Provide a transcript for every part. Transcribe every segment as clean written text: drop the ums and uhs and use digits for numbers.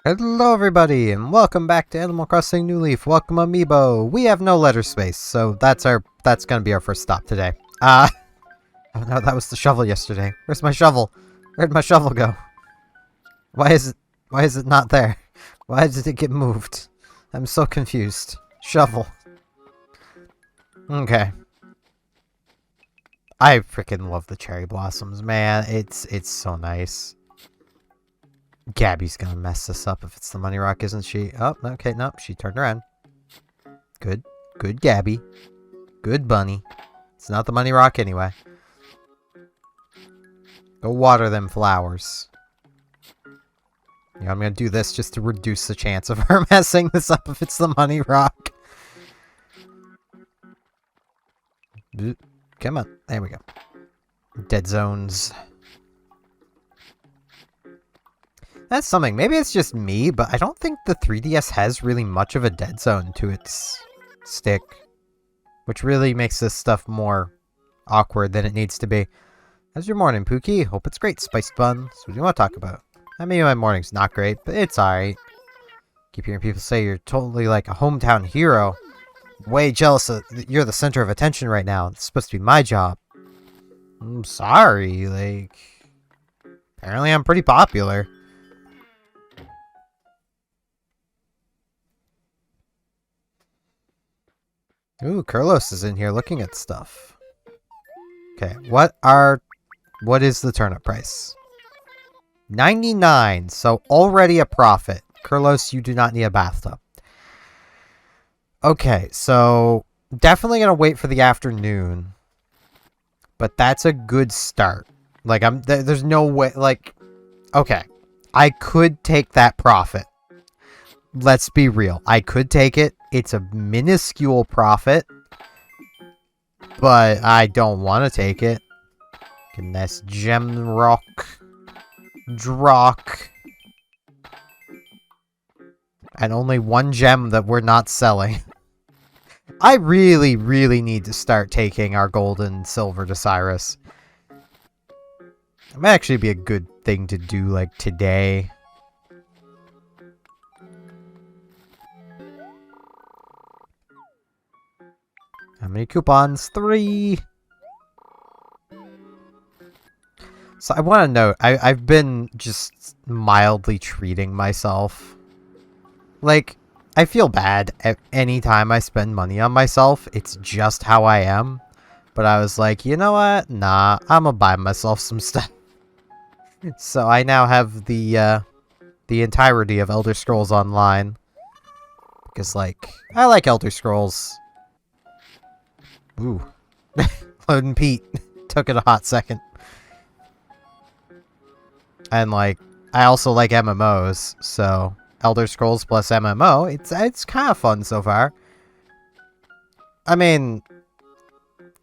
Hello everybody, and welcome back to Animal Crossing New Leaf. Welcome Amiibo. We have no letter space, so that's gonna be our first stop today. Oh no, that was the shovel yesterday. Where's my shovel? Where'd my shovel go? Why is it not there? Why did it get moved? I'm so confused. Shovel. Okay. I freaking love the cherry blossoms, man. It's so nice. Gabby's gonna mess this up if it's the money rock, isn't she? Oh, okay, nope, she turned around. Good. Good Gabby. Good bunny. It's not the money rock anyway. Go water them flowers. Yeah, I'm gonna do this just to reduce the chance of her messing this up if it's the money rock. Come on. There we go. Dead zones. That's something. Maybe it's just me, but I don't think the 3DS has really much of a dead zone to its stick. Which really makes this stuff more awkward than it needs to be. How's your morning, Pookie? Hope it's great, Spiced Buns. What do you want to talk about? I mean, my morning's not great, but it's alright. Keep hearing people say you're totally like a hometown hero. Way jealous that you're the center of attention right now. It's supposed to be my job. I'm sorry, like... Apparently I'm pretty popular. Ooh, Kurlos is in here looking at stuff. Okay, what is the turnip price? 99, so already a profit. Kurlos, you do not need a bathtub. Okay, so definitely gonna wait for the afternoon. But that's a good start. Like, there's no way, like, okay. I could take that profit. Let's be real. I could take it. It's a minuscule profit. But I don't want to take it. And that's gem rock. Drock. And only one gem that we're not selling. I really, really need to start taking our gold and silver to Cyrus. It might actually be a good thing to do, like, today. How many coupons? 3! So I want to note, I've been just mildly treating myself. Like, I feel bad any time I spend money on myself. It's just how I am. But I was like, you know what? Nah, I'm gonna buy myself some stuff. So I now have the entirety of Elder Scrolls Online. Because, like, I like Elder Scrolls. Ooh. Loading Pete. Took it a hot second. And, like, I also like MMOs, so Elder Scrolls plus MMO, it's kind of fun so far. I mean,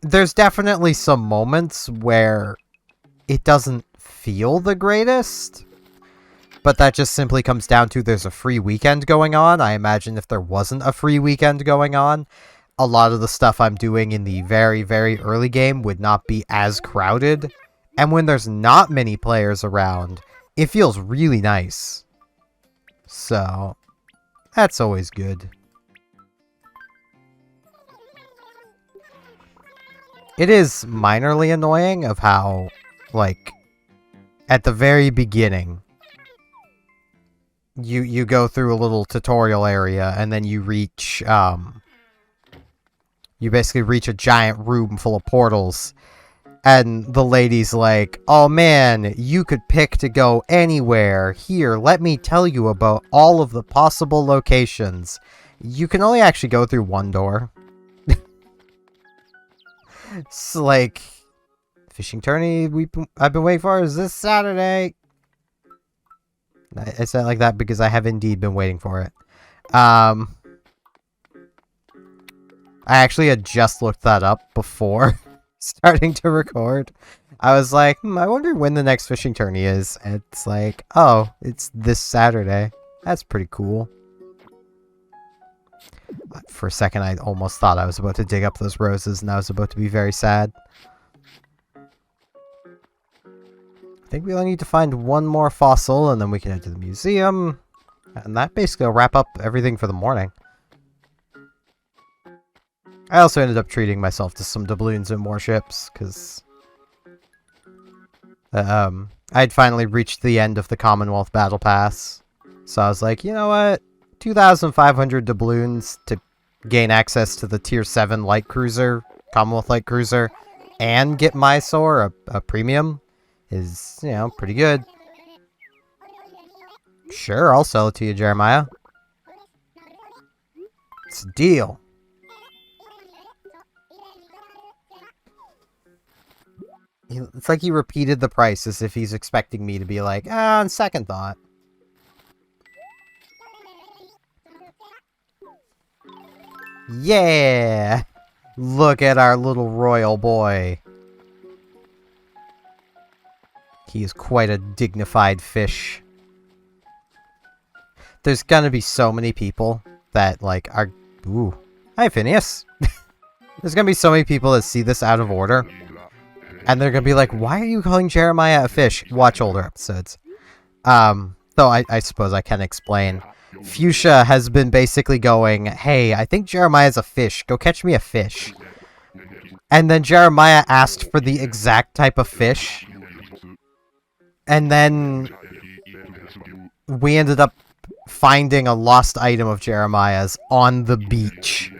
there's definitely some moments where it doesn't feel the greatest, but that just simply comes down to there's a free weekend going on. I imagine if there wasn't a free weekend going on, a lot of the stuff I'm doing in the very, very early game would not be as crowded. And when there's not many players around, it feels really nice. So, that's always good. It is minorly annoying of how, like, at the very beginning, you go through a little tutorial area, and then you reach, you basically reach a giant room full of portals. And the lady's like, oh man, you could pick to go anywhere. Here, let me tell you about all of the possible locations. You can only actually go through one door. It's like, fishing tourney I've been waiting for is this Saturday. I said it like that because I have indeed been waiting for it. I actually had just looked that up before starting to record. I was like, I wonder when the next fishing tourney is. And it's like, oh, it's this Saturday. That's pretty cool. For a second, I almost thought I was about to dig up those roses, and I was about to be very sad. think we only need to find one more fossil, and then we can head to the museum. And that basically will wrap up everything for the morning. I also ended up treating myself to some doubloons and warships, because I'd finally reached the end of the Commonwealth Battle Pass. So I was like, you know what? 2,500 doubloons to gain access to the Tier 7 Light Cruiser, Commonwealth Light Cruiser, and get Mysore, a premium, is, you know, pretty good. Sure, I'll sell it to you, Jeremiah. It's a deal. It's like he repeated the price as if he's expecting me to be like, on second thought. Yeah! Look at our little royal boy. He is quite a dignified fish. There's gonna be so many people that, like, are... Ooh. Hi, Phineas. There's gonna be so many people that see this out of order. And they're gonna be like, why are you calling Jeremiah a fish? Watch older episodes. Though I suppose I can explain. Fuchsia has been basically going, hey, I think Jeremiah's a fish. Go catch me a fish. And then Jeremiah asked for the exact type of fish. And then we ended up finding a lost item of Jeremiah's on the beach.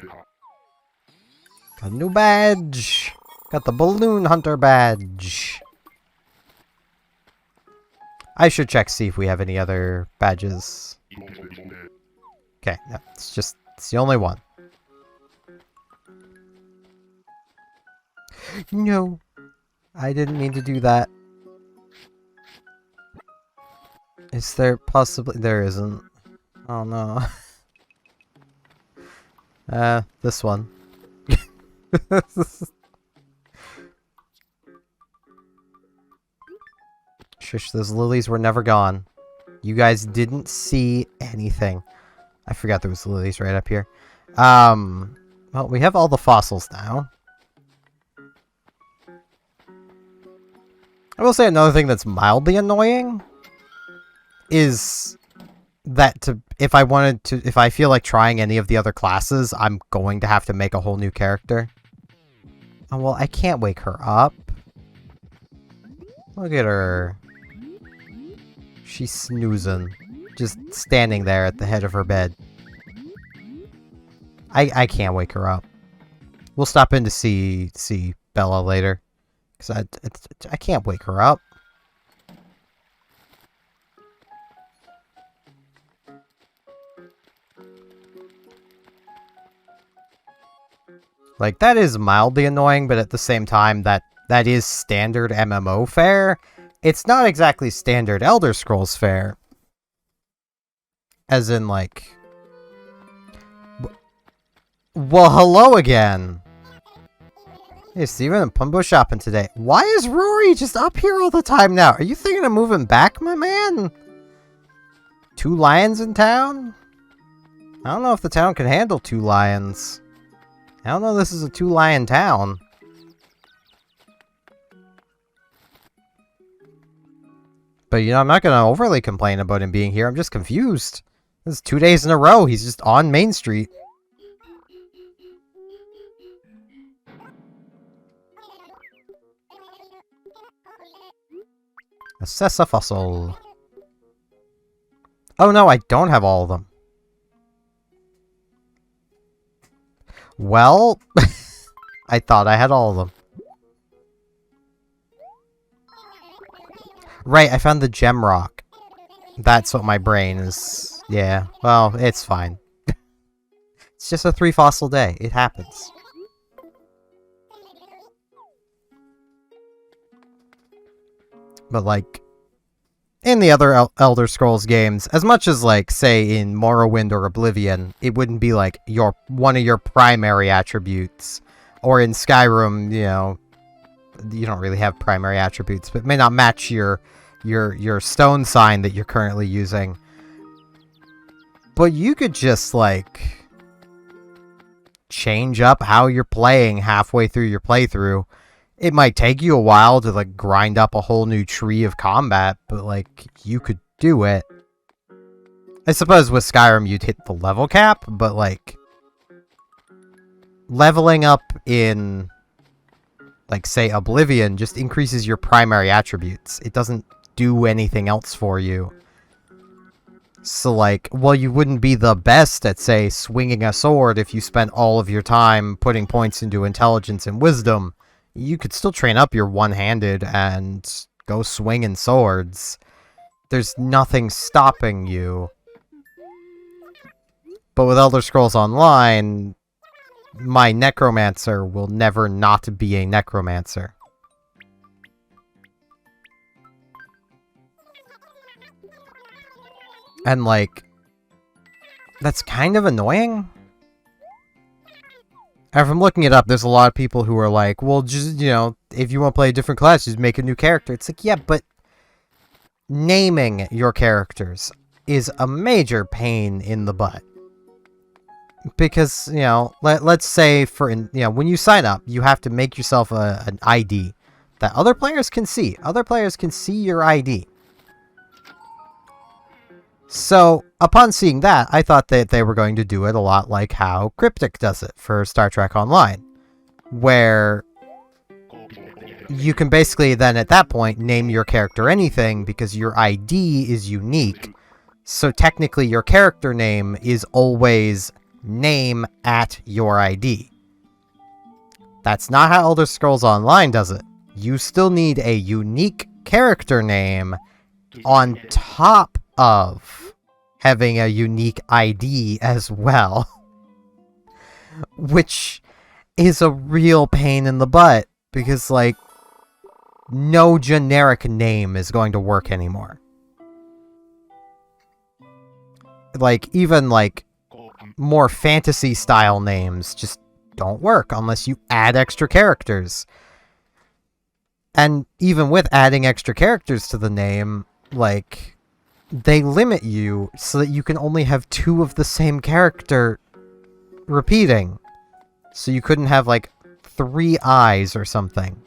Got a new badge. Got the Balloon Hunter badge. I should check, see if we have any other badges. Okay, no, it's the only one. No, I didn't mean to do that. Is there possibly... There isn't. Oh no. This one. Shush, those lilies were never gone. You guys didn't see anything. I forgot there was lilies right up here. Well, we have all the fossils now. I will say another thing that's mildly annoying is that if I feel like trying any of the other classes, I'm going to have to make a whole new character. Oh, well, I can't wake her up. Look at her. She's snoozing. Just standing there at the head of her bed. I can't wake her up. We'll stop in to see Bella later. Because I can't wake her up. Like, that is mildly annoying, but at the same time, that is standard MMO fare. It's not exactly standard Elder Scrolls fare. As in, like... Well, hello again! Hey, Steven, I'm Pumbo shopping today. Why is Rory just up here all the time now? Are you thinking of moving back, my man? 2 lions in town? I don't know if the town can handle 2 lions. I don't know this is a 2-lion town. But, you know, I'm not going to overly complain about him being here. I'm just confused. This is 2 days in a row. He's just on Main Street. Assess a fossil. Oh, no, I don't have all of them. Well, I thought I had all of them. Right, I found the gem rock. That's what my brain is... Yeah, well, it's fine. It's just a 3 fossil day. It happens. But, like, in the other Elder Scrolls games, as much as, like, say, in Morrowind or Oblivion, it wouldn't be, like, one of your primary attributes. Or in Skyrim, you know, you don't really have primary attributes, but it may not match your stone sign that you're currently using. But you could just, like, change up how you're playing halfway through your playthrough It might take you a while to, like, grind up a whole new tree of combat, but, like, you could do it. I suppose with Skyrim you'd hit the level cap, but, like, leveling up in, like, say, Oblivion just increases your primary attributes. It doesn't do anything else for you. So, like, while you wouldn't be the best at, say, swinging a sword if you spent all of your time putting points into intelligence and wisdom, you could still train up your one-handed and go swinging swords. There's nothing stopping you. But with Elder Scrolls Online, my necromancer will never not be a necromancer. And, like, that's kind of annoying. And from looking it up, there's a lot of people who are like, well, just, you know, if you want to play a different class, just make a new character. It's like, yeah, but naming your characters is a major pain in the butt. Because, you know, let's say, when you sign up, you have to make yourself an ID that other players can see. Other players can see your ID. So, upon seeing that, I thought that they were going to do it a lot like how Cryptic does it for Star Trek Online. Where you can basically then, at that point, name your character anything because your ID is unique. So, technically, your character name is always name at your ID. That's not how Elder Scrolls Online does it. You still need a unique character name on top of having a unique ID as well. Which is a real pain in the butt, because, like, no generic name is going to work anymore. Like, even, like, more fantasy-style names just don't work unless you add extra characters. And even with adding extra characters to the name, like, they limit you so that you can only have 2 of the same character repeating. So you couldn't have, like, 3 eyes or something.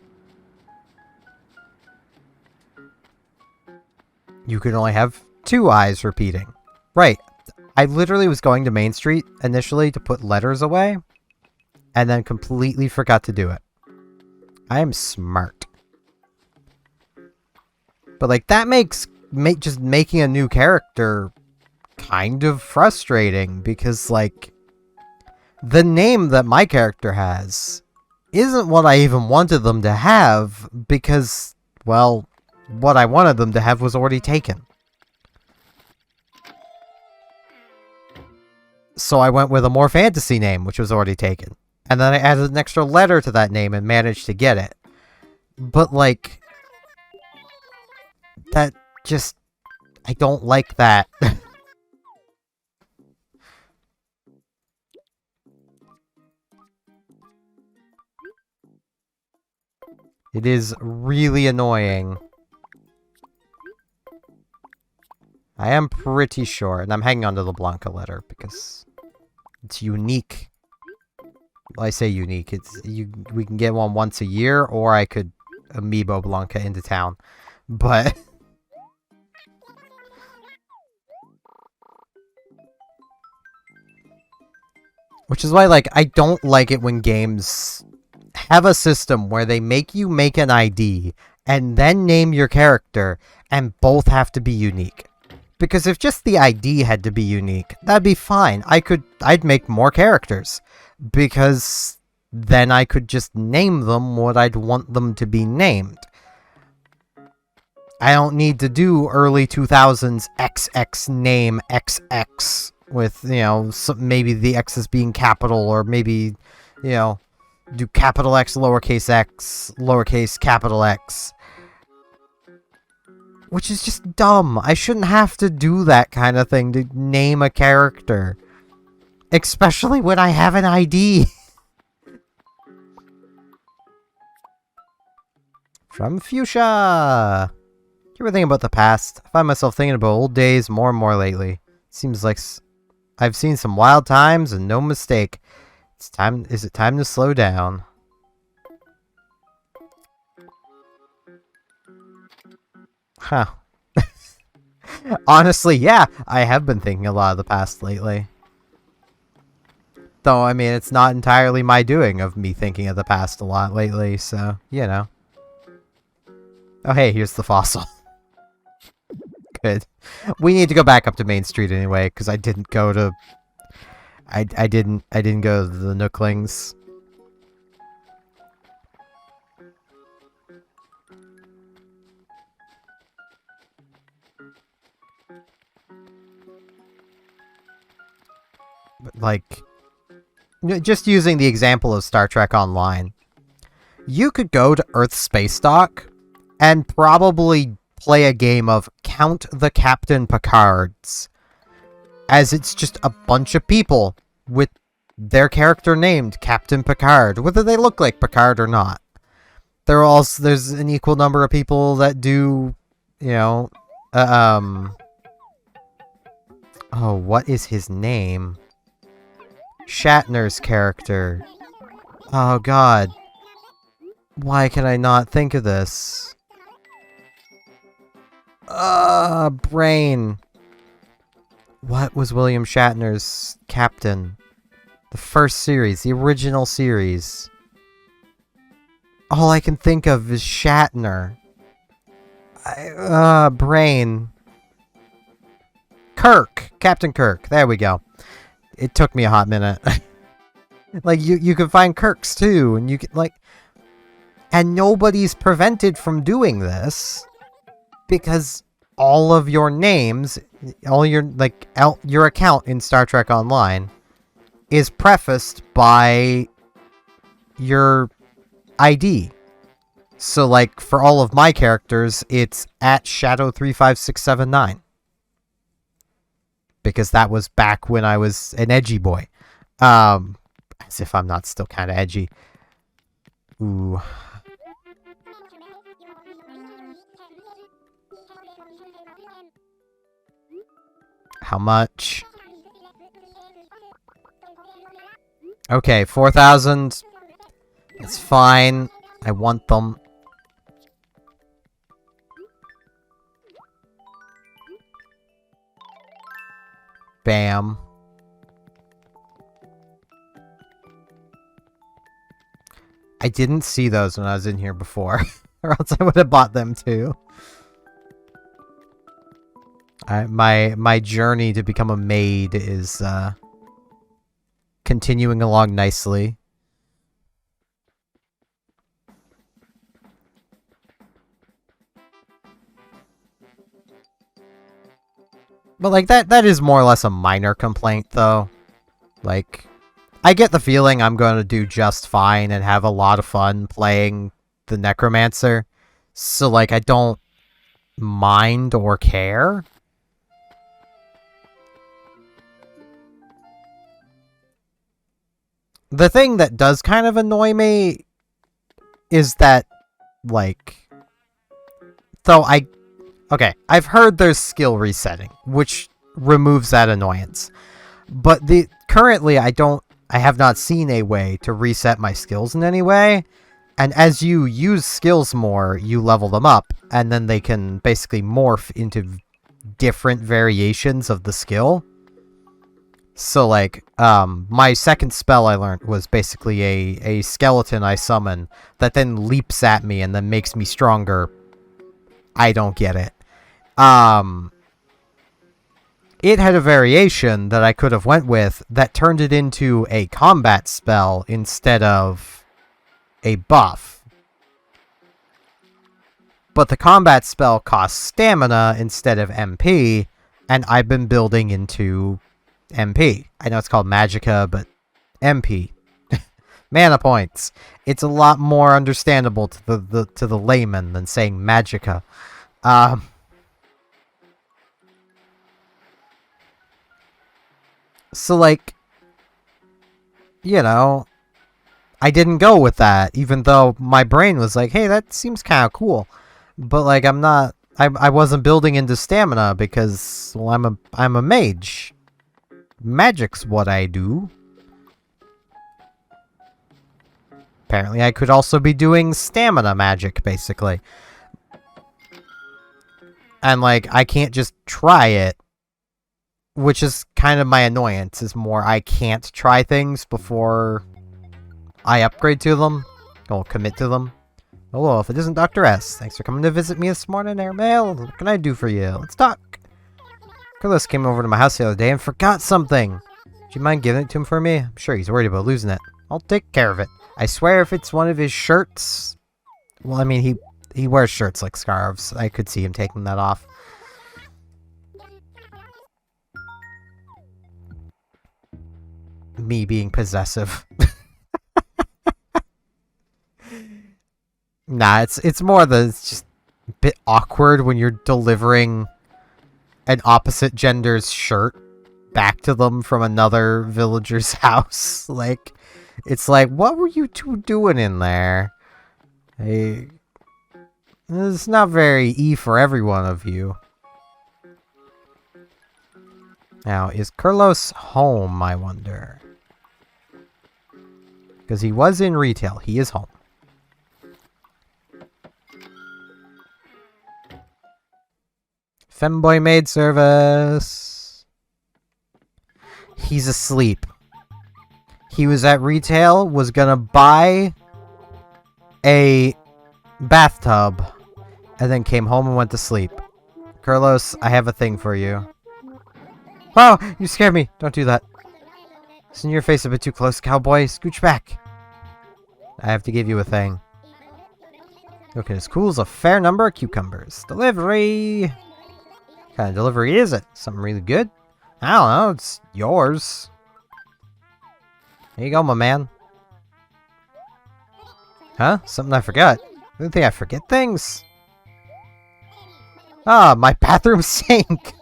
You could only have 2 eyes repeating. Right. I literally was going to Main Street initially to put letters away, and then completely forgot to do it. I am smart. But, like, that makes just making a new character kind of frustrating, because, like, the name that my character has isn't what I even wanted them to have, because, well, what I wanted them to have was already taken. So I went with a more fantasy name, which was already taken. And then I added an extra letter to that name and managed to get it. But, like, that just, I don't like that. It is really annoying. I am pretty sure, and I'm hanging on to the Blanca letter because it's unique. Well, I say unique. We can get one once a year, or I could Amiibo Blanca into town. But which is why, like, I don't like it when games have a system where they make you make an ID and then name your character, and both have to be unique. Because if just the ID had to be unique, that'd be fine. I'd make more characters. Because then I could just name them what I'd want them to be named. I don't need to do early 2000s XX name XX with, you know, maybe the X's being capital, or maybe, you know, do capital X, lowercase capital X. Which is just dumb. I shouldn't have to do that kind of thing to name a character. Especially when I have an ID. From Fuchsia! You ever think about the past? I find myself thinking about old days more and more lately. Seems like I've seen some wild times and no mistake. Is it time to slow down? Huh. Honestly, yeah, I have been thinking a lot of the past lately. Though, I mean, it's not entirely my doing of me thinking of the past a lot lately, so, you know. Oh, hey, here's the fossil. Good. We need to go back up to Main Street anyway, because I didn't go to... I didn't go to the Nooklings. But, like... Just using the example of Star Trek Online. You could go to Earth Space Dock and probably play a game of Count the Captain Picards. As it's just a bunch of people with their character named Captain Picard, whether they look like Picard or not. There's an equal number of people that do, you know, oh, what is his name? Shatner's character. Oh god. Why can I not think of this? Brain. What was William Shatner's captain? The first series, the original series. All I can think of is Shatner. Brain. Kirk. Captain Kirk. There we go. It took me a hot minute. Like, you can find Kirks, too, and you can, like... And nobody's prevented from doing this, because all of your names, all your, like, your account in Star Trek Online is prefaced by your ID. So, like, for all of my characters, it's at Shadow35679. Because that was back when I was an edgy boy. As if I'm not still kind of edgy. Ooh. How much? Okay, 4,000. It's fine. I want them. Bam. I didn't see those when I was in here before, or else I would have bought them too. My journey to become a maid is continuing along nicely. But like that is more or less a minor complaint though. Like, I get the feeling I'm going to do just fine and have a lot of fun playing the Necromancer. So, like, I don't mind or care. The thing that does kind of annoy me is that, like... Okay, I've heard there's skill resetting, which removes that annoyance. But currently, I have not seen a way to reset my skills in any way. And as you use skills more, you level them up, and then they can basically morph into different variations of the skill. So, like, my second spell I learned was basically a skeleton I summon that then leaps at me and then makes me stronger. I don't get it. It had a variation that I could have went with that turned it into a combat spell instead of a buff. But the combat spell costs stamina instead of MP, and I've been building into MP. I know it's called Magicka, but MP. Mana points. It's a lot more understandable to the layman than saying Magicka. So, like, you know, I didn't go with that, even though my brain was like, hey, that seems kind of cool. But, like, I wasn't building into stamina because, well, I'm a mage. Magic's what I do. Apparently, I could also be doing stamina magic, basically. And, like, I can't just try it, which is kind of my annoyance, is more I can't try things before I upgrade to them, or commit to them. Hello, if it isn't Dr. S. Thanks for coming to visit me this morning, Airmail. What can I do for you? Let's talk. Carlos came over to my house the other day and forgot something. Do you mind giving it to him for me? I'm sure he's worried about losing it. I'll take care of it. I swear if it's one of his shirts... Well, I mean, he wears shirts like scarves. I could see him taking that off. Me being possessive. Nah, it's more it's just a bit awkward when you're delivering an opposite gender's shirt back to them from another villager's house. Like, it's like, what were you two doing in there? Hey, it's not very E for every one of you. Now, is Carlos home, I wonder? Because he was in retail. He is home. Femboy maid service. He's asleep. He was at retail, was gonna buy a bathtub, and then came home and went to sleep. Carlos, I have a thing for you. Wow, you scared me. Don't do that. Isn't your face a bit too close, cowboy? Scooch back. I have to give you a thing. Okay, as cool as a fair number of cucumbers. Delivery! What kind of delivery is it? Something really good? I don't know, it's yours. There you go, my man. Huh? Something I forgot? You think I forget things? Ah, my bathroom sink!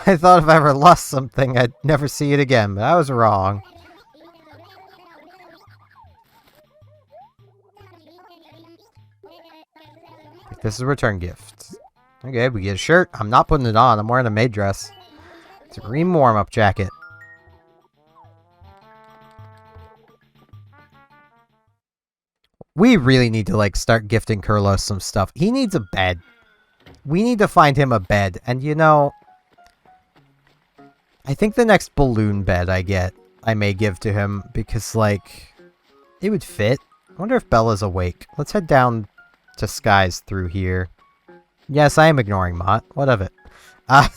I thought if I ever lost something, I'd never see it again, but I was wrong. This is a return gift. Okay, we get a shirt. I'm not putting it on. I'm wearing a maid dress. It's a green warm-up jacket. We really need to, like, start gifting Carlos some stuff. He needs a bed. We need to find him a bed. And, you know, I think the next balloon bed I get, I may give to him. Because, like, it would fit. I wonder if Bella's awake. Let's head down to Skies through here. Yes, I am ignoring Mott. What of it? I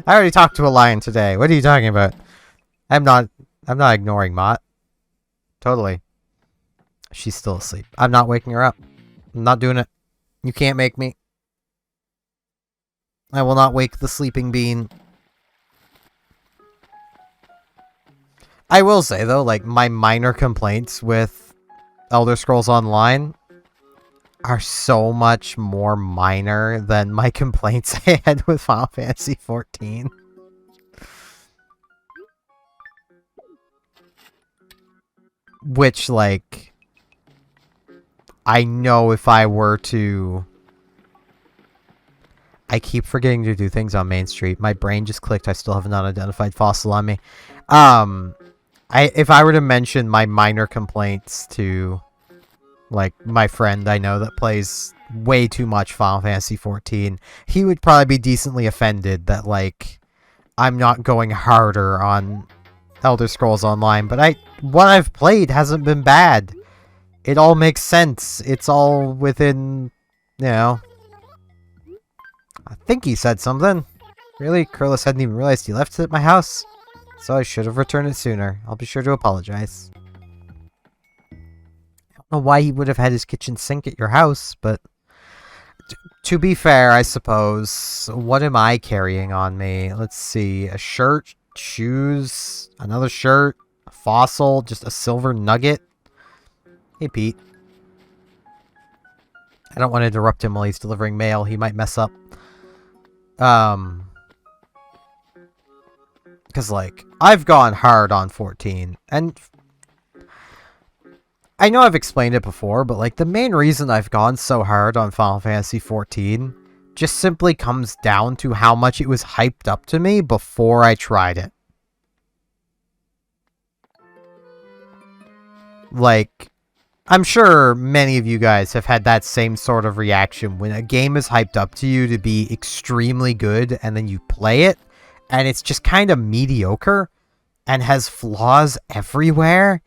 already talked to a lion today. What are you talking about? I'm not ignoring Mott. Totally. She's still asleep. I'm not waking her up. I'm not doing it. You can't make me. I will not wake the sleeping bean. I will say, though, like, my minor complaints with Elder Scrolls Online are so much more minor than my complaints I had with Final Fantasy XIV. Which, like, I know if I were to... I keep forgetting to do things on Main Street. My brain just clicked. I still have an unidentified fossil on me. If I were to mention my minor complaints to, like, my friend I know that plays way too much Final Fantasy XIV, he would probably be decently offended that, like, I'm not going harder on Elder Scrolls Online. But what I've played hasn't been bad. It all makes sense. It's all within, you know... I think he said something. Really? Carlos hadn't even realized he left it at my house? So I should have returned it sooner. I'll be sure to apologize. I don't know why he would have had his kitchen sink at your house, but... to be fair, I suppose. What am I carrying on me? Let's see. A shirt, shoes, another shirt, a fossil, just a silver nugget. Hey, Pete. I don't want to interrupt him while he's delivering mail. He might mess up. Because, like, I've gone hard on 14, and I know I've explained it before, but, like, the main reason I've gone so hard on Final Fantasy 14 just simply comes down to how much it was hyped up to me before I tried it. Like, I'm sure many of you guys have had that same sort of reaction when a game is hyped up to you to be extremely good and then you play it and it's just kind of mediocre and has flaws everywhere.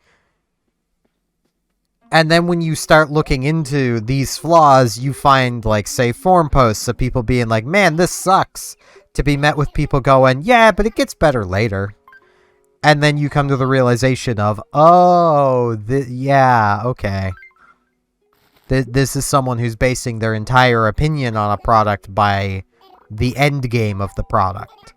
And then when you start looking into these flaws, you find, like, say, forum posts of people being like, man, this sucks, to be met with people going, yeah, but it gets better later. And then you come to the realization of, oh, yeah, okay. This is someone who's basing their entire opinion on a product by the end game of the product.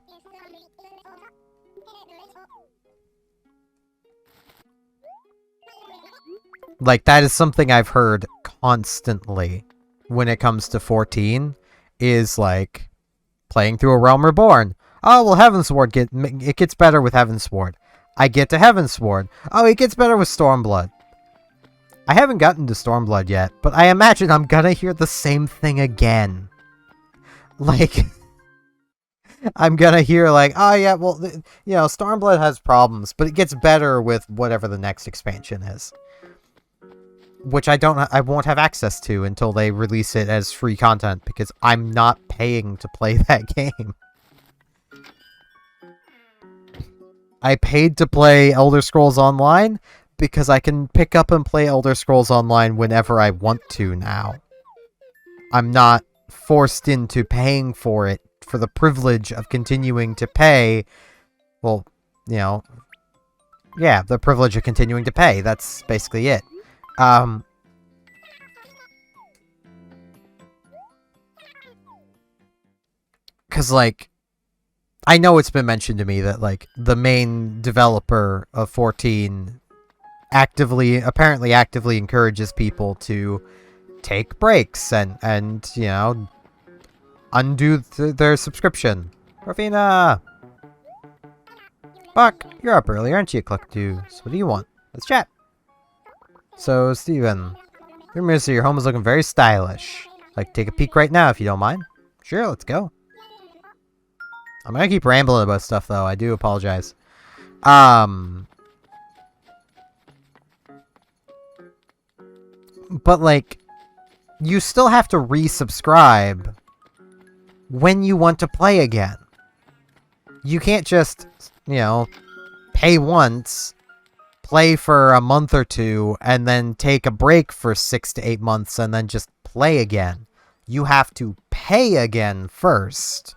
Like, that is something I've heard constantly when it comes to 14, is, like, playing through a Realm Reborn. Oh, well, Heavensward, it gets better with Heavensward. I get to Heavensward. Oh, it gets better with Stormblood. I haven't gotten to Stormblood yet, but I imagine I'm gonna hear the same thing again. Like, I'm gonna hear, like, oh, yeah, well, you know, Stormblood has problems, but it gets better with whatever the next expansion is. Which I won't have access to until they release it as free content, because I'm not paying to play that game. I paid to play Elder Scrolls Online because I can pick up and play Elder Scrolls Online whenever I want to now. I'm not forced into paying for it for the privilege of continuing to pay. Well, you know, yeah, the privilege of continuing to pay. That's basically it. Because, like, I know it's been mentioned to me that, like, the main developer of 14 apparently actively encourages people to take breaks and you know, undo their subscription. Ravina! Buck, you're up early, aren't you, Cluck2? So what do you want? Let's chat. So, Steven, your mirror to your home is looking very stylish. Like, take a peek right now if you don't mind. Sure, let's go. I'm gonna keep rambling about stuff, though. I do apologize. But, like, you still have to resubscribe when you want to play again. You can't just, you know, pay once, play for a month or two, and then take a break for 6 to 8 months, and then just play again. You have to pay again first.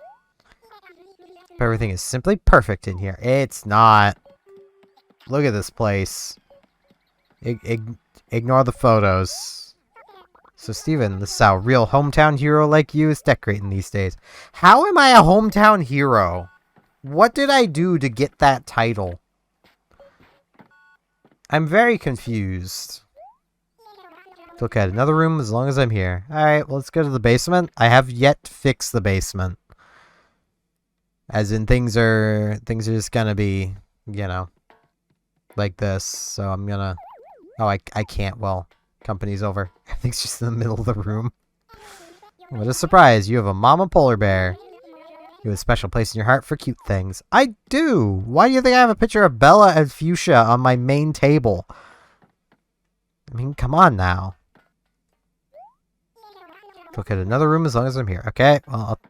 Everything is simply perfect in here. It's not. Look at this place. Ignore the photos. So, Steven, this is how a real hometown hero like you is decorating these days. How am I a hometown hero? What did I do to get that title? I'm very confused. Look at another room as long as I'm here. Alright, well, let's go to the basement. I have yet to fix the basement. As in, things are just gonna be, you know, like this. So I'm gonna... Oh, I can't. Well, company's over. Everything's just in the middle of the room. What a surprise. You have a mama polar bear. You have a special place in your heart for cute things. I do! Why do you think I have a picture of Bella and Fuchsia on my main table? I mean, come on now. Look at another room as long as I'm here. Okay, well,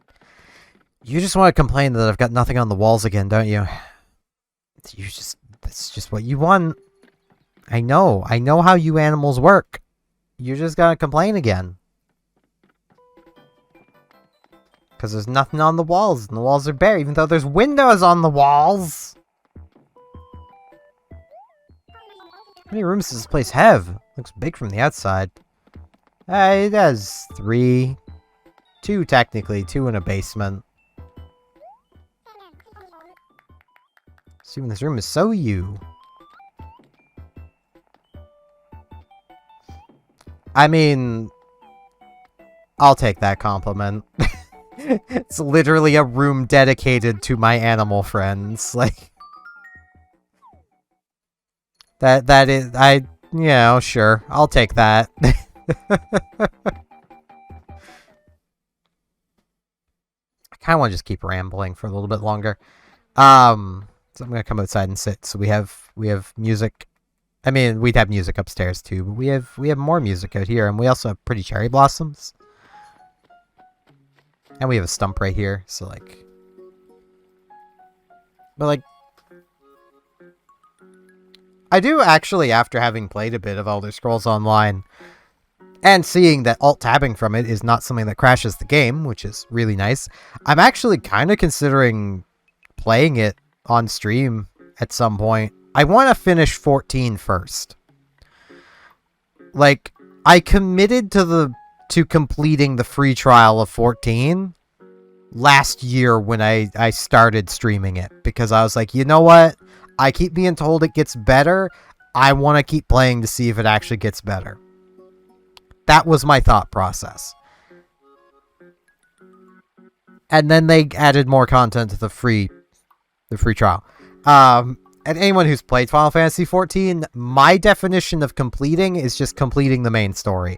you just want to complain that I've got nothing on the walls again, don't you? That's just what you want. I know how you animals work. You're just gonna complain again. Because there's nothing on the walls, and the walls are bare, even though there's windows on the walls! How many rooms does this place have? Looks big from the outside. It has 3. 2, technically. 2 in a basement. Assuming this room is so you. I mean... I'll take that compliment. It's literally a room dedicated to my animal friends. Like... That is... you know, sure. I'll take that. I kind of want to just keep rambling for a little bit longer. So I'm gonna come outside and sit. So we have music I mean, we'd have music upstairs too, but we have more music out here, and we also have pretty cherry blossoms. And we have a stump right here, so like... But like... I do actually, after having played a bit of Elder Scrolls Online, and seeing that alt-tabbing from it is not something that crashes the game, which is really nice, I'm actually kind of considering playing it on stream at some point. I want to finish 14 first. Like, I committed to completing the free trial of 14 last year when I started streaming it, because I was like, you know what? I keep being told it gets better. I want to keep playing to see if it actually gets better. That was my thought process. And then they added more content to the free trial. And anyone who's played Final Fantasy XIV, my definition of completing is just completing the main story.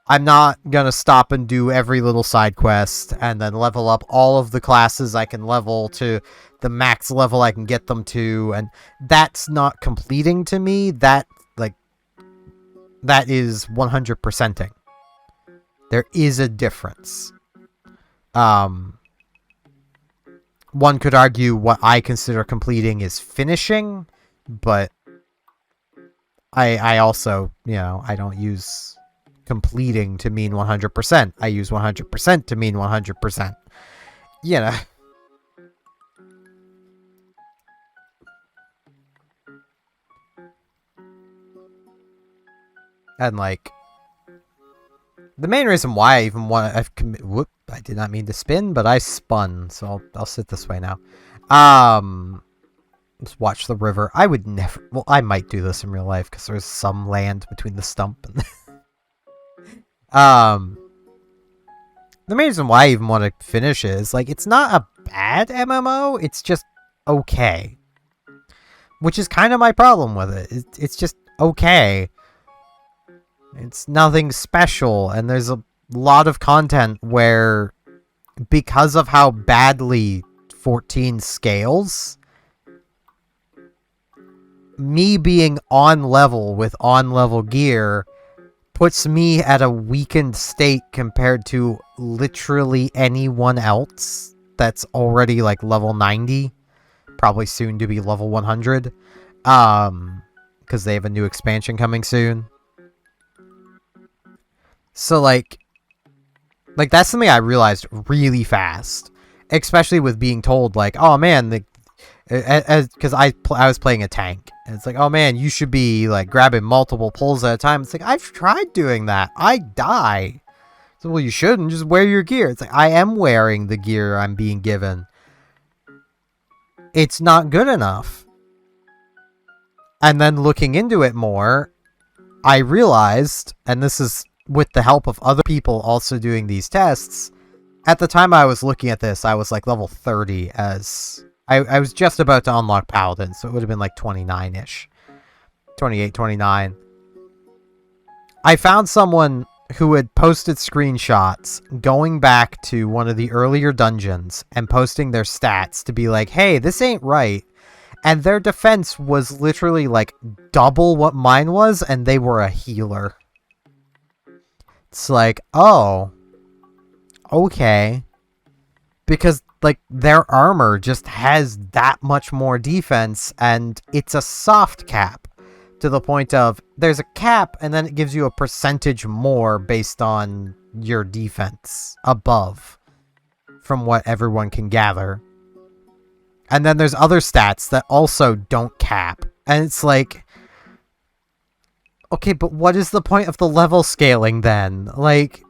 I'm not going to stop and do every little side quest and then level up all of the classes I can level to the max level I can get them to. And that's not completing to me. That is 100%ing. There is a difference. One could argue what I consider completing is finishing, but I also, I don't use completing to mean 100%. I use 100% to mean 100%. And like, the main reason why I even want to... I did not mean to spin, but I spun, so I'll sit this way now. Let's watch the river. I would never... Well, I might do this in real life, because there's some land between the stump and... The main reason why I even want to finish is, like, it's not a bad MMO, it's just okay. Which is kind of my problem with it. It's just okay. It's nothing special, and there's a lot of content where, because of how badly 14 scales, me being on level with on-level gear puts me at a weakened state compared to literally anyone else that's already like level 90, probably soon to be level 100, because they have a new expansion coming soon. So like that's something I realized really fast, especially with being told like, oh man, because I was playing a tank, and it's like, oh man, you should be like grabbing multiple pulls at a time. It's like, I've tried doing that, I die. So, well, you shouldn't, just wear your gear. It's like, I am wearing the gear I'm being given. It's not good enough. And then looking into it more, I realized, and this is with the help of other people also doing these tests, at the time I was looking at this, I was like level 30 as... I was just about to unlock Paladin, so it would have been like 29-ish. 28, 29. I found someone who had posted screenshots going back to one of the earlier dungeons and posting their stats to be like, hey, this ain't right. And their defense was literally like double what mine was, and they were a healer. It's like, oh, okay. Because, like, their armor just has that much more defense, and it's a soft cap. To the point of, there's a cap, and then it gives you a percentage more based on your defense above, from what everyone can gather. And then there's other stats that also don't cap. And it's like, okay, but what is the point of the level scaling then? Like,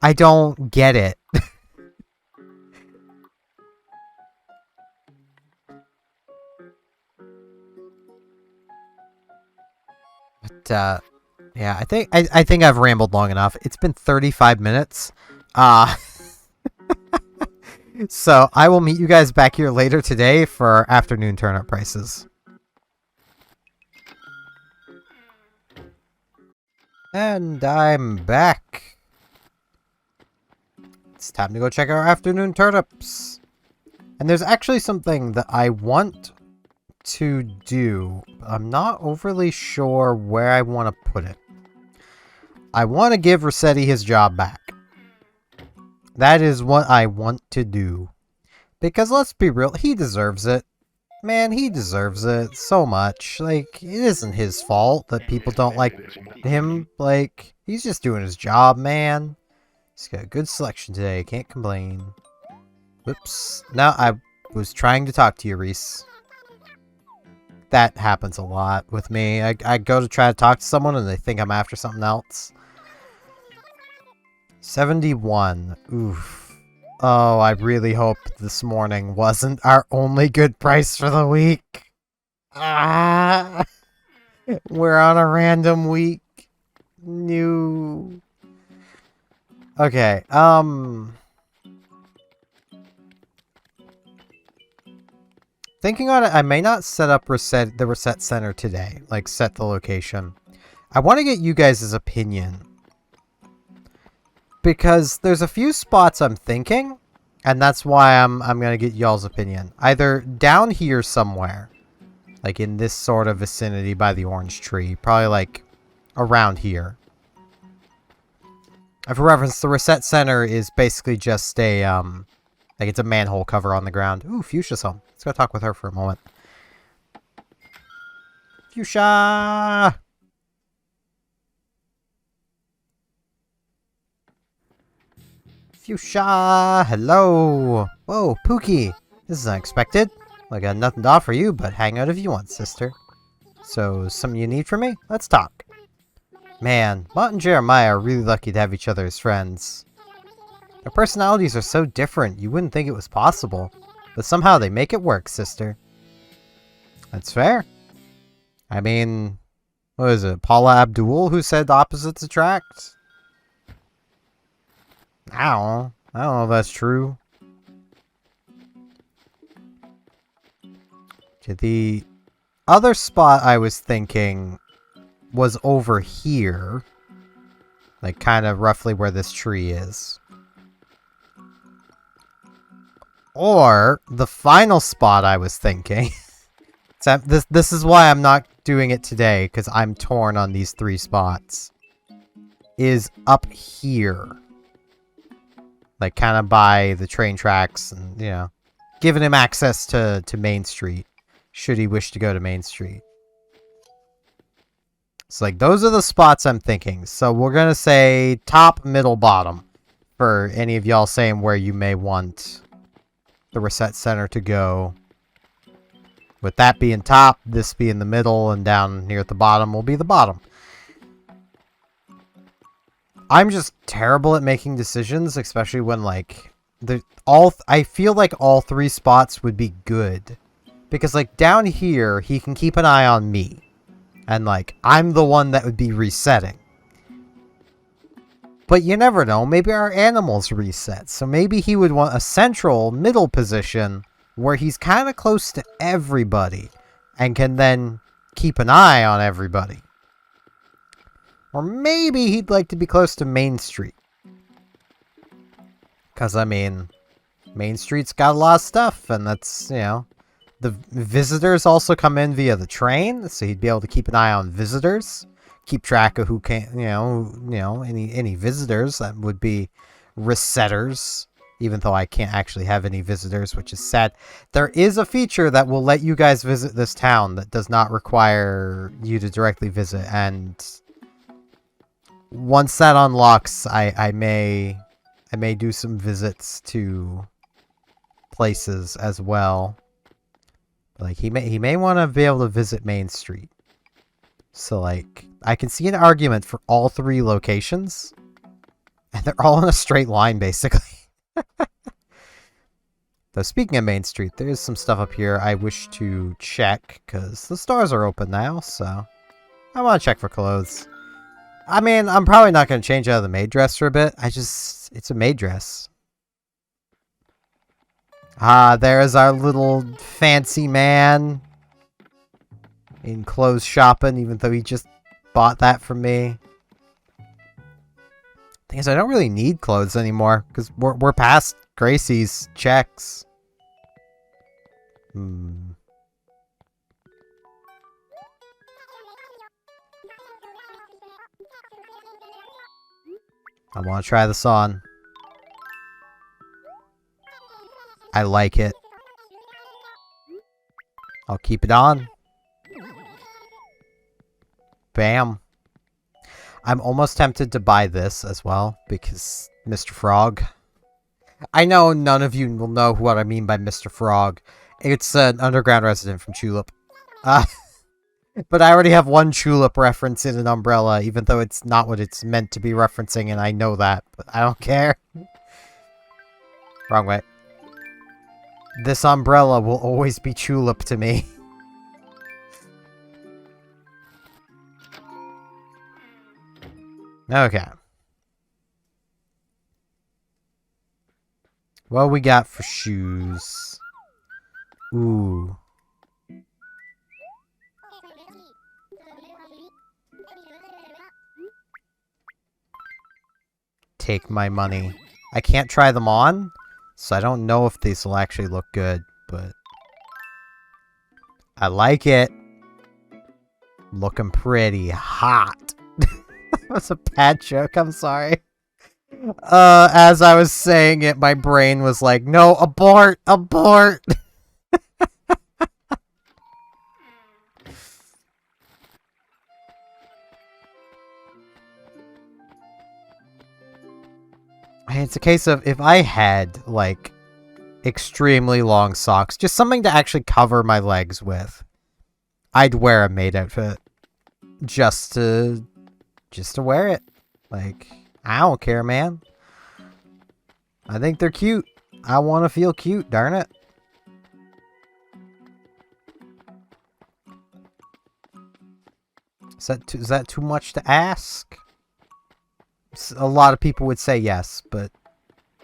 I don't get it. But, yeah, I think I've rambled long enough. It's been 35 minutes. So I will meet you guys back here later today for our afternoon turnip prices. And I'm back. It's time to go check our afternoon turnips. And there's actually something that I want to do. I'm not overly sure where I want to put it. I want to give Rossetti his job back. That is what I want to do. Because let's be real, he deserves it. Man, he deserves it so much. Like, it isn't his fault that people don't like him. Like, he's just doing his job, man. He's got a good selection today, can't complain. Whoops. No, I was trying to talk to you, Reese. That happens a lot with me. I go to try to talk to someone and they think I'm after something else. 71. Oof. Oh, I really hope this morning wasn't our only good price for the week. Ah, we're on a random week. New. Okay, thinking on it, I may not set up the reset center today. Like, set the location. I want to get you guys' opinion. Because there's a few spots I'm thinking, and that's why I'm gonna get y'all's opinion. Either down here somewhere, like in this sort of vicinity by the orange tree, probably like around here. And for reference, the reset center is basically just a like it's a manhole cover on the ground. Ooh, Fuchsia's home. Let's go talk with her for a moment. Fuchsia! Fuchsia! Hello! Whoa, Pookie! This is unexpected. I got nothing to offer you, but hang out if you want, sister. So, something you need from me? Let's talk. Man, Mott and Jeremiah are really lucky to have each other as friends. Their personalities are so different, you wouldn't think it was possible. But somehow they make it work, sister. That's fair. I mean, what is it, Paula Abdul who said opposites attract? I don't know if that's true. Okay, the other spot I was thinking was over here. Like, kind of roughly where this tree is. Or, the final spot I was thinking. So this is why I'm not doing it today, because I'm torn on these three spots. Is up here. Like, kind of by the train tracks and, you know, giving him access to Main Street, should he wish to go to Main Street. So, like, those are the spots I'm thinking. So, we're going to say top, middle, bottom. For any of y'all saying where you may want the reset center to go. With that being top, this being the middle, and down here at the bottom will be the bottom. I'm just terrible at making decisions, especially when, like, I feel like all three spots would be good. Because, like, down here, he can keep an eye on me. And, like, I'm the one that would be resetting. But you never know, maybe our animals reset. So maybe he would want a central, middle position where he's kind of close to everybody. And can then keep an eye on everybody. Or maybe he'd like to be close to Main Street. Because, I mean, Main Street's got a lot of stuff, and that's, you know... The visitors also come in via the train, so he'd be able to keep an eye on visitors. Keep track of who can, any visitors that would be resetters. Even though I can't actually have any visitors, which is sad. There is a feature that will let you guys visit this town that does not require you to directly visit, and... Once that unlocks, I may do some visits to places as well. Like, he may want to be able to visit Main Street. So, like, I can see an argument for all three locations. And they're all in a straight line, basically. Though, speaking of Main Street, there is some stuff up here I wish to check. Because the stores are open now, so... I want to check for clothes. I mean, I'm probably not going to change out of the maid dress for a bit. It's a maid dress. Ah, there's our little fancy man. In clothes shopping, even though he just bought that from me. Thing is, I don't really need clothes anymore. Because we're past Gracie's checks. I want to try this on. I like it. I'll keep it on. Bam. I'm almost tempted to buy this as well, because Mr. Frog. I know none of you will know what I mean by Mr. Frog. It's an underground resident from Tulip. But I already have one Tulip reference in an umbrella, even though it's not what it's meant to be referencing, and I know that, but I don't care. Wrong way. This umbrella will always be Tulip to me. Okay. What we got for shoes? Ooh. Take my money. I can't try them on, so I don't know if these will actually look good, but I like it. Looking pretty hot. That's a bad joke, I'm sorry. As I was saying it, my brain was like, no, abort, abort! It's a case of, if I had, like, extremely long socks, just something to actually cover my legs with, I'd wear a maid outfit. Just to wear it. Like, I don't care, man. I think they're cute. I want to feel cute, darn it. Is that too much to ask? A lot of people would say yes, but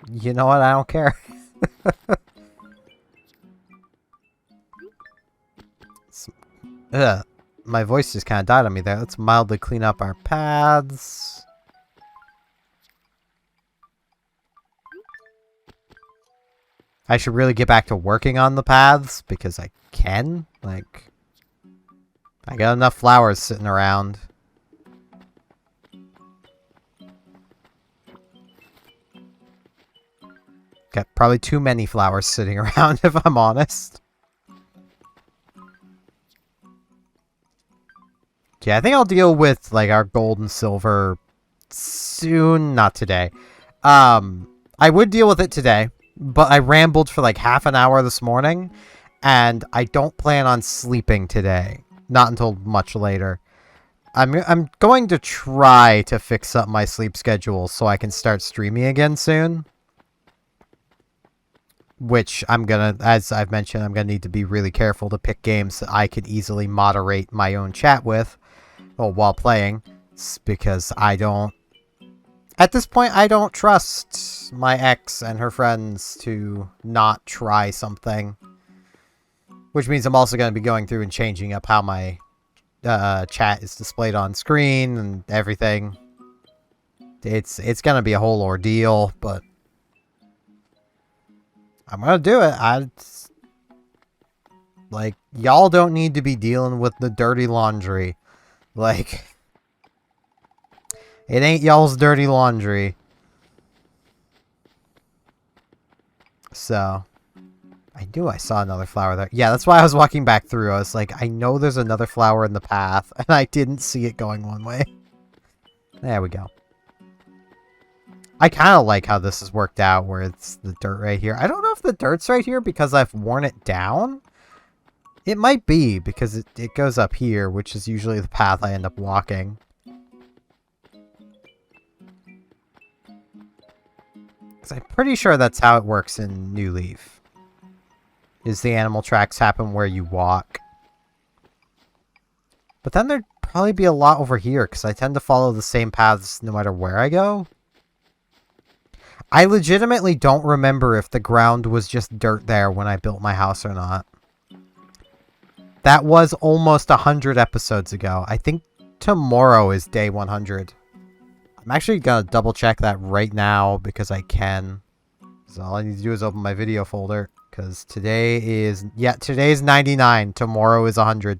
you know what? I don't care. My voice just kind of died on me there. Let's mildly clean up our paths. I should really get back to working on the paths because I can. Like, I got enough flowers sitting around. Got probably too many flowers sitting around, if I'm honest. Yeah, I think I'll deal with, like, our gold and silver soon. Not today. I would deal with it today, but I rambled for, like, half an hour this morning, and I don't plan on sleeping today. Not until much later. I'm going to try to fix up my sleep schedule so I can start streaming again soon. Which I'm gonna, as I've mentioned, I'm gonna need to be really careful to pick games that I could easily moderate my own chat with, while playing, because I don't, at this point, I don't trust my ex and her friends to not try something. Which means I'm also gonna be going through and changing up how my chat is displayed on screen and everything. It's gonna be a whole ordeal, but I'm gonna do it. Like, y'all don't need to be dealing with the dirty laundry. Like, it ain't y'all's dirty laundry. So, I saw another flower there. Yeah, that's why I was walking back through. I was like, I know there's another flower in the path, and I didn't see it going one way. There we go. I kind of like how this has worked out, where it's the dirt right here. I don't know if the dirt's right here because I've worn it down. It might be, because it goes up here, which is usually the path I end up walking. Because I'm pretty sure that's how it works in New Leaf. Is the animal tracks happen where you walk. But then there'd probably be a lot over here, because I tend to follow the same paths no matter where I go. I legitimately don't remember if the ground was just dirt there when I built my house or not. That was almost 100 episodes ago. I think tomorrow is day 100. I'm actually gonna double check that right now because I can. So all I need to do is open my video folder, because today is, today's 99. Tomorrow is 100.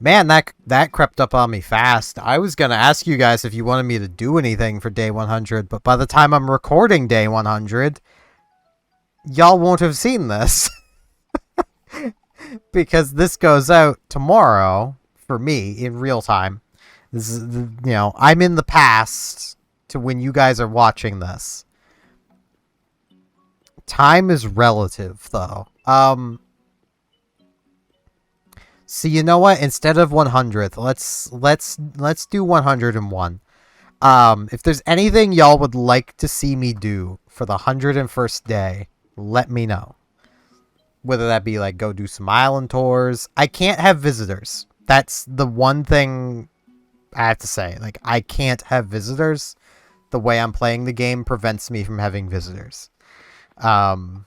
Man, that crept up on me fast. I was gonna ask you guys if you wanted me to do anything for day 100, but by the time I'm recording day 100, y'all won't have seen this. Because this goes out tomorrow for me in real time. This is, I'm in the past to when you guys are watching this. Time is relative, though. So you know what? Instead of 100th, let's do 101. If there's anything y'all would like to see me do for the 101st day, let me know. Whether that be like go do some island tours. I can't have visitors. That's the one thing I have to say. Like, I can't have visitors. The way I'm playing the game prevents me from having visitors. And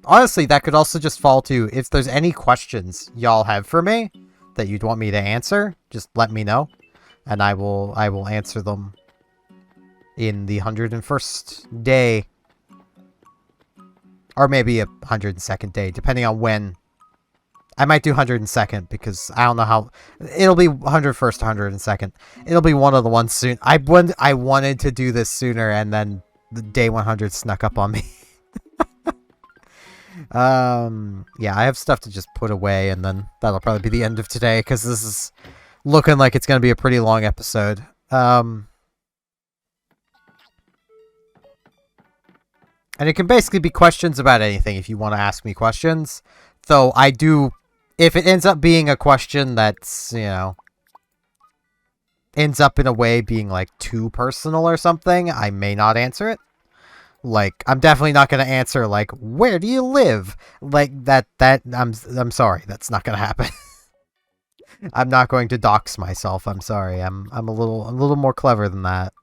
honestly, that could also just fall to, if there's any questions y'all have for me that you'd want me to answer, just let me know, and I will answer them in the 101st day, or maybe a 102nd day, depending on when. I might do 102nd because I don't know how. It'll be 101st, 102nd. It'll be one of the ones soon. I wanted to do this sooner, and then the day 100 snuck up on me. Yeah, I have stuff to just put away, and then that'll probably be the end of today, because this is looking like it's going to be a pretty long episode. And it can basically be questions about anything if you want to ask me questions. Though I do, if it ends up being a question that's, ends up in a way being like too personal or something, I may not answer it. Like, I'm definitely not going to answer, like, where do you live? Like, I'm sorry, that's not going to happen. I'm not going to dox myself, I'm sorry. I'm a little more clever than that.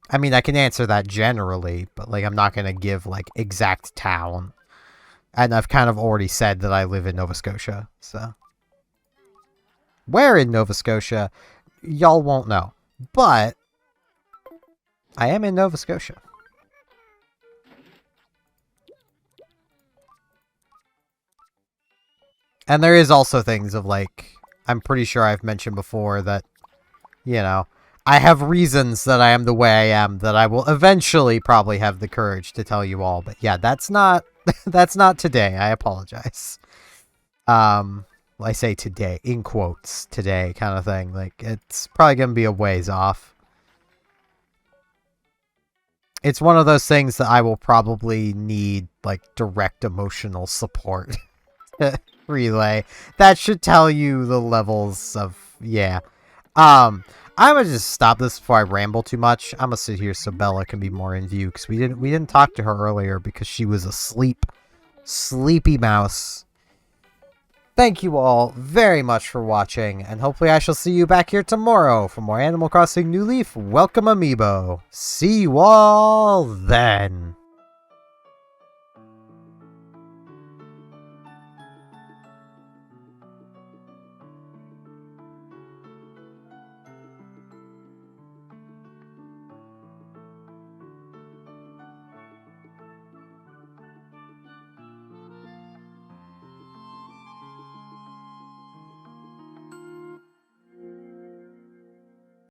I mean, I can answer that generally, but, like, I'm not going to give, like, exact town. And I've kind of already said that I live in Nova Scotia, so. Where in Nova Scotia, y'all won't know. But I am in Nova Scotia. And there is also things of, like, I'm pretty sure I've mentioned before that, I have reasons that I am the way I am that I will eventually probably have the courage to tell you all. But yeah, that's not that's not today. I apologize. I say today, in quotes, today kind of thing. Like, it's probably going to be a ways off. It's one of those things that I will probably need, like, direct emotional support to relay. That should tell you the levels of, yeah. I'm gonna just stop this before I ramble too much. I'm gonna sit here so Bella can be more in view, because we didn't talk to her earlier because she was asleep. Sleepy mouse. Thank you all very much for watching, and hopefully I shall see you back here tomorrow for more Animal Crossing New Leaf Welcome Amiibo. See you all then.